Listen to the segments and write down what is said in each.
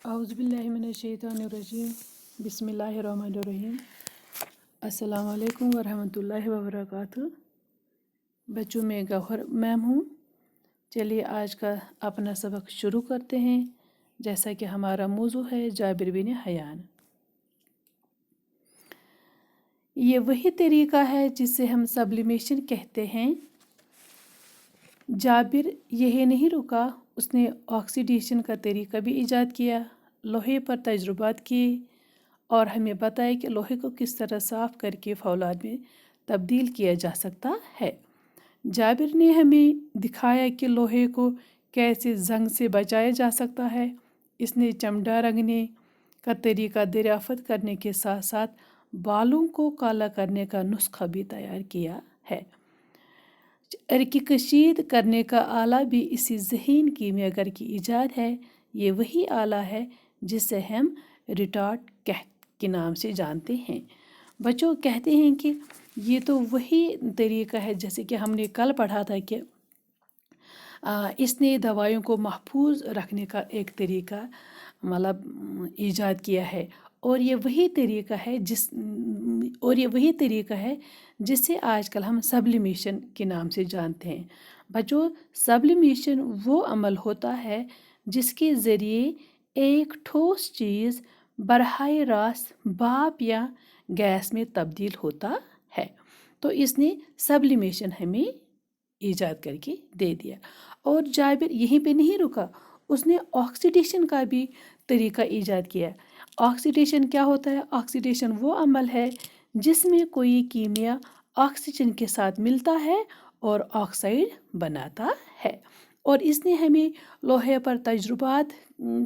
اعوذ باللہ من الشیطان الرجیم بسم اللہ الرحمن الرحیم السلام علیکم ورحمۃ اللہ وبرکاتہ۔ بچوں میں گوہر میم ہوں۔ چلیے آج کا اپنا سبق شروع کرتے ہیں، جیسا کہ ہمارا موضوع ہے جابر بن حیان۔ یہ وہی طریقہ ہے جسے ہم سبلیمیشن کہتے ہیں۔ جابر یہی نہیں رکا، اس نے آکسیڈیشن کا طریقہ بھی ایجاد کیا، لوہے پر تجربات کیے اور ہمیں بتایا کہ لوہے کو کس طرح صاف کر کے فولاد میں تبدیل کیا جا سکتا ہے۔ جابر نے ہمیں دکھایا کہ لوہے کو کیسے زنگ سے بچایا جا سکتا ہے۔ اس نے چمڑا رنگنے کا طریقہ دریافت کرنے کے ساتھ ساتھ بالوں کو کالا کرنے کا نسخہ بھی تیار کیا ہے۔ عرق کشید کرنے کا آلہ بھی اسی ذہین کیمیاگر کی ایجاد ہے۔ یہ وہی آلہ ہے جسے ہم ریٹارڈ کے نام سے جانتے ہیں۔ بچوں کہتے ہیں کہ یہ تو وہی طریقہ ہے جیسے کہ ہم نے کل پڑھا تھا کہ اس نے دوائیوں کو محفوظ رکھنے کا ایک طریقہ ایجاد کیا ہے، اور یہ وہی طریقہ ہے جسے آج کل ہم سبلیمیشن کے نام سے جانتے ہیں۔ بچوں سبلیمیشن وہ عمل ہوتا ہے جس کے ذریعے ایک ٹھوس چیز براہ راست بھاپ یا گیس میں تبدیل ہوتا ہے۔ تو اس نے سبلیمیشن ہمیں ایجاد کر کے دے دیا۔ اور جابر یہیں پہ نہیں رکا، اس نے آکسیڈیشن کا بھی طریقہ ایجاد کیا۔ آکسیڈیشن کیا ہوتا ہے؟ آکسیڈیشن وہ عمل ہے جس میں کوئی کیمیا آکسیجن کے ساتھ ملتا ہے اور آکسائڈ بناتا ہے۔ اور اس نے ہمیں لوہے پر تجربات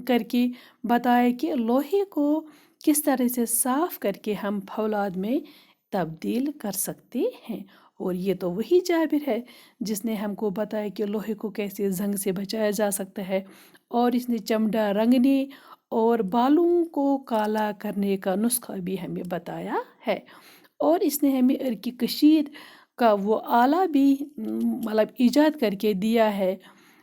کر کے بتایا کہ لوہے کو کس طرح سے صاف کر کے ہم فولاد میں تبدیل کر سکتے ہیں۔ اور یہ تو وہی جابر ہے جس نے ہم کو بتایا کہ لوہے کو کیسے زنگ سے بچایا جا سکتا ہے، اور اس نے چمڑا رنگنے اور بالوں کو کالا کرنے کا نسخہ بھی ہمیں بتایا ہے۔ اور اس نے ہمیں عرق کشید کا وہ آلہ بھی ایجاد کر کے دیا ہے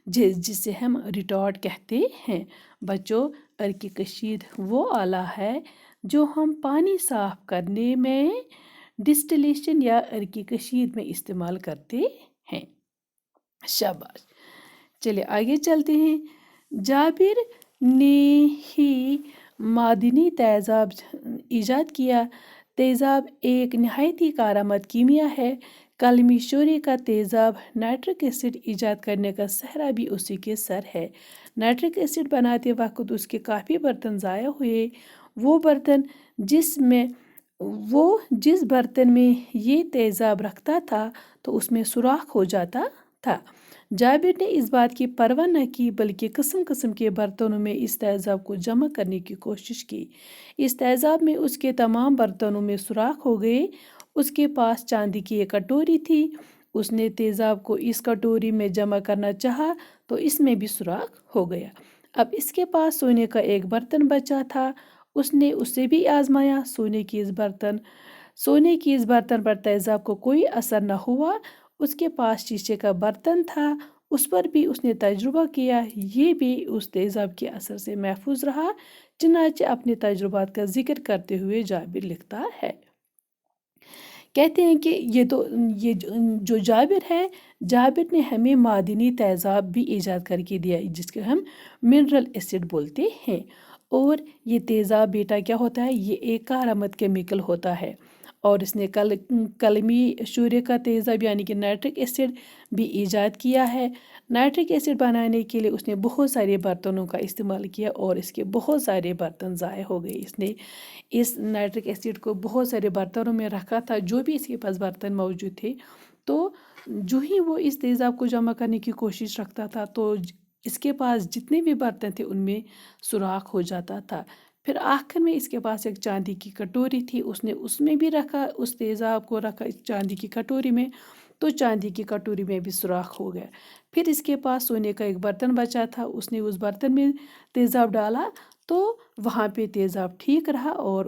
جسے ہم ریٹارڈ کہتے ہیں۔ بچوں عرق کشید وہ آلہ ہے جو ہم پانی صاف کرنے میں ڈسٹلیشن یا عرق کشید میں استعمال کرتے ہیں۔ شاباش، چلے آگے چلتے ہیں۔ جابر نے ہی معدنی تیزاب ایجاد کیا۔ تیزاب ایک نہایت ہی کارآمد کیمیا ہے۔ کلمی شورے کا تیزاب نائٹرک ایسڈ ایجاد کرنے کا سہرا بھی اسی کے سر ہے۔ نائٹرک ایسڈ بناتے وقت اس کے کافی برتن ضائع ہوئے۔ وہ جس برتن میں یہ تیزاب رکھتا تھا تو اس میں سوراخ ہو جاتا تھا۔ جابر نے اس بات کی پرواہ نہ کی بلکہ قسم قسم کے برتنوں میں اس تیزاب کو جمع کرنے کی کوشش کی۔ اس تیزاب میں اس کے تمام برتنوں میں سوراخ ہو گئے۔ اس کے پاس چاندی کی ایک کٹوری تھی۔ اس نے تیزاب کو اس کٹوری میں جمع کرنا چاہا تو اس میں بھی سوراخ ہو گیا۔ اب اس کے پاس سونے کا ایک برتن بچا تھا۔ اس نے اسے بھی آزمایا۔ سونے کی اس برتن پر تیزاب کو کوئی اثر نہ ہوا۔ اس کے پاس شیشے کا برتن تھا، اس پر بھی اس نے تجربہ کیا، یہ بھی اس تیزاب کے اثر سے محفوظ رہا۔ چنانچہ اپنے تجربات کا ذکر کرتے ہوئے جابر لکھتا ہے، کہتے ہیں کہ یہ جو جابر ہے، جابر نے ہمیں معدنی تیزاب بھی ایجاد کر کے دیا جس کو ہم منرل ایسڈ بولتے ہیں۔ اور یہ تیزاب بیٹا کیا ہوتا ہے؟ یہ ایک کارآمد کیمیکل ہوتا ہے۔ اور اس نے کلمی شورے کا تیزاب یعنی کہ نائٹرک ایسڈ بھی ایجاد کیا ہے۔ نائٹرک ایسڈ بنانے کے لیے اس نے بہت سارے برتنوں کا استعمال کیا اور اس کے بہت سارے برتن ضائع ہو گئے۔ اس نے اس نائٹرک ایسڈ کو بہت سارے برتنوں میں رکھا تھا، جو بھی اس کے پاس برتن موجود تھے، تو جو ہی وہ اس تیزاب کو جمع کرنے کی کوشش رکھتا تھا تو اس کے پاس جتنے بھی برتن تھے ان میں سوراخ ہو جاتا تھا۔ پھر آخر میں اس کے پاس ایک چاندی کی کٹوری تھی، اس نے اس میں بھی رکھا، اس تیزاب کو رکھا اس چاندی کی کٹوری میں، تو چاندی کی کٹوری میں بھی سوراخ ہو گیا۔ پھر اس کے پاس سونے کا ایک برتن بچا تھا، اس نے اس برتن میں تیزاب ڈالا تو وہاں پہ تیزاب ٹھیک رہا اور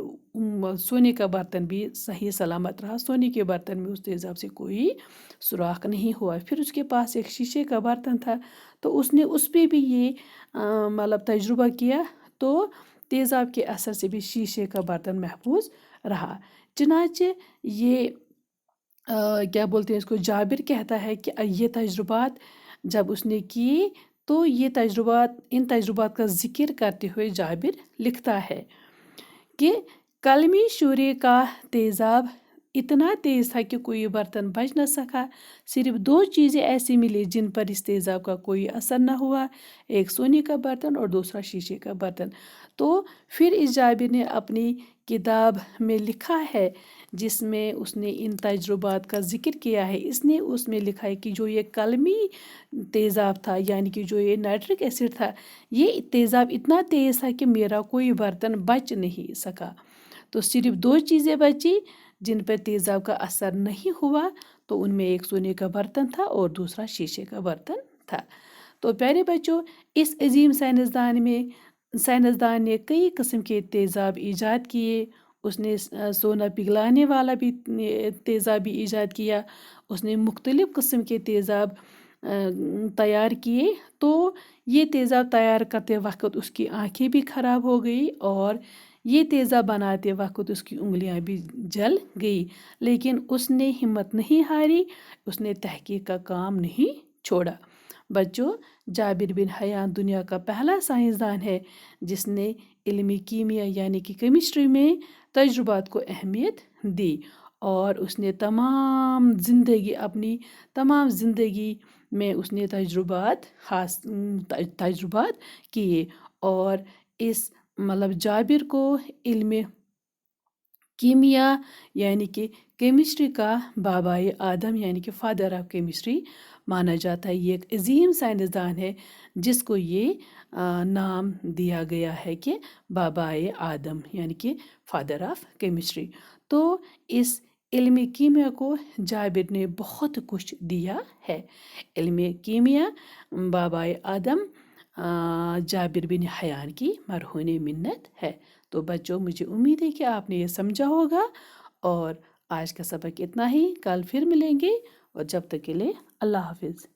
سونے کا برتن بھی صحیح سلامت رہا۔ سونے کے برتن میں اس تیزاب سے کوئی سوراخ نہیں ہوا۔ پھر اس کے پاس ایک شیشے کا برتن تھا تو اس نے اس پہ بھی یہ تجربہ کیا تو تیزاب کے اثر سے بھی شیشے کا برتن محفوظ رہا۔ چنانچہ یہ کیا بولتے ہیں اس کو، جابر کہتا ہے کہ یہ تجربات جب اس نے کیے تو ان تجربات کا ذکر کرتے ہوئے جابر لکھتا ہے کہ کلمی شورے کا تیزاب اتنا تیز تھا کہ کوئی برتن بچ نہ سکا۔ صرف 2 چیزیں ایسی ملی جن پر اس تیزاب کا کوئی اثر نہ ہوا، ایک سونے کا برتن اور دوسرا شیشے کا برتن۔ تو پھر اس جابر نے اپنی کتاب میں لکھا ہے، جس میں اس نے ان تجربات کا ذکر کیا ہے، اس میں لکھا ہے کہ جو یہ کلمی تیزاب تھا، یعنی کہ جو یہ نائٹرک ایسڈ تھا، یہ تیزاب اتنا تیز تھا کہ میرا کوئی برتن بچ نہیں سکا۔ تو صرف 2 چیزیں بچی جن پر تیزاب کا اثر نہیں ہوا، تو ان میں ایک سونے کا برتن تھا اور دوسرا شیشے کا برتن تھا۔ تو پیارے بچوں، اس عظیم سائنسدان نے کئی قسم کے تیزاب ایجاد کیے۔ اس نے سونا پگھلانے والا بھی تیزاب بھی ایجاد کیا، اس نے مختلف قسم کے تیزاب تیار کیے۔ تو یہ تیزاب تیار کرتے وقت اس کی آنکھیں بھی خراب ہو گئی اور یہ تیزاب بناتے وقت اس کی انگلیاں بھی جل گئی، لیکن اس نے ہمت نہیں ہاری، اس نے تحقیق کا کام نہیں چھوڑا۔ بچوں، جابر بن حیان دنیا کا پہلا سائنسدان ہے جس نے علمی کیمیا یعنی کہ کیمسٹری میں تجربات کو اہمیت دی، اور اس نے اپنی تمام زندگی میں اس نے تجربات کیے، اور اس جابر کو علم کیمیا یعنی کہ کیمسٹری کا بابائے آدم یعنی کہ فادر آف کیمسٹری مانا جاتا ہے۔ یہ ایک عظیم سائنسدان ہے جس کو یہ نام دیا گیا ہے کہ بابائے آدم یعنی کہ فادر آف کیمسٹری۔ تو اس علم کیمیا کو جابر نے بہت کچھ دیا ہے۔ علم کیمیا بابائے آدم جابر بن حیان کی مرہون منت ہے۔ تو بچوں، مجھے امید ہے کہ آپ نے یہ سمجھا ہوگا، اور آج کا سبق اتنا ہی، کل پھر ملیں گے، اور جب تک کے لیے اللہ حافظ۔